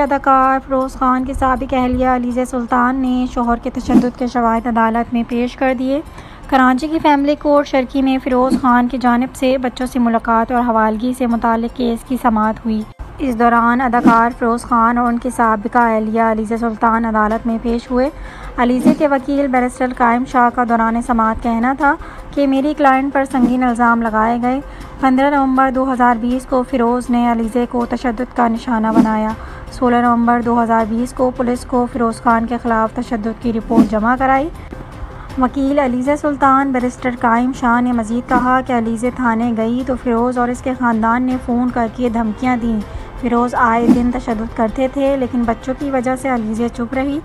अदाकार फ़िरोज़ खान की साबिक़ अहलिया अलीज़ा सुल्तान ने शौहर के तशद्दुद के शवाहिद अदालत में पेश कर दिए। कराची की फैमिली कोर्ट शर्की में फ़िरोज़ खान की जानिब से बच्चों से मुलाकात और हवालगी से मुताल्लिक़ केस की समाअत हुई। इस दौरान अदाकार फ़िरोज़ खान और उनकी साबिक़ा अहलिया अलीज़ा सुल्तान अदालत में पेश हुए। अलीज़ा के वकील बैरिस्टर कायम शाह का दौरान समाअत कहना था कि मेरी क्लाइंट पर संगीन इल्ज़ाम लगाए गए। 15 नवंबर 2020 को फ़िरोज़ ने अलीज़ा को तशद्दुद का निशाना बनाया। 16 नवंबर 2020 को पुलिस को फ़िरोज़ खान के ख़िलाफ़ तशद्दुद की रिपोर्ट जमा कराई। वकील अलीज़ा सुल्तान बैरिस्टर कायम शाह ने मज़ीद कहा कि अलीज़ा थाने गई तो फ़िरोज़ और इसके ख़ानदान ने फ़ोन करके धमकियाँ दीं। फ़िरोज़ आए दिन तशद्दुद करते थे, लेकिन बच्चों की वजह से अलीज़ा चुप रही।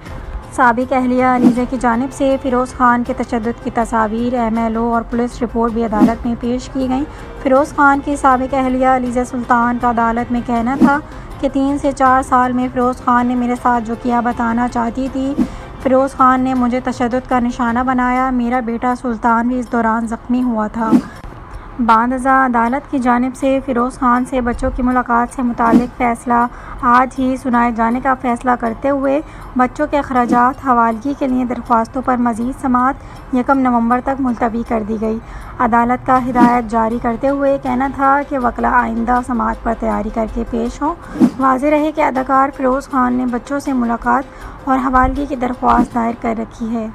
साबिक़ अहलिया अलीज़ा की जानिब से फ़िरोज़ खान के तशद्दुद की तस्वीर, MLO और पुलिस रिपोर्ट भी अदालत में पेश की गई। फ़िरोज़ खान की साबिक़ अहलिया अलीज़ा सुल्तान का अदालत में कहना था कि 3 से 4 साल में फ़िरोज़ खान ने मेरे साथ जो किया बताना चाहती थी। फ़िरोज़ खान ने मुझे तशद्दुद का निशाना बनाया। मेरा बेटा सुल्तान भी इस दौरान ज़ख्मी हुआ था। बांदज़ा अदालत की जानिब से फ़िरोज़ खान से बच्चों की मुलाकात से मुताल्लिक़ फ़ैसला आज ही सुनाए जाने का फ़ैसला करते हुए बच्चों के अखराजात हवालगी के लिए दरख्वास्तों पर मज़ीद समाअत 1 नवंबर तक मुलतवी कर दी गई। अदालत का हिदायत जारी करते हुए कहना था कि वकला आइंदा समाअत पर तैयारी करके पेश हों। वाज़ेह रहे कि अदाकार फ़िरोज़ खान ने बच्चों से मुलाकात और हवालगी की दरख्वास्त दायर कर रखी है।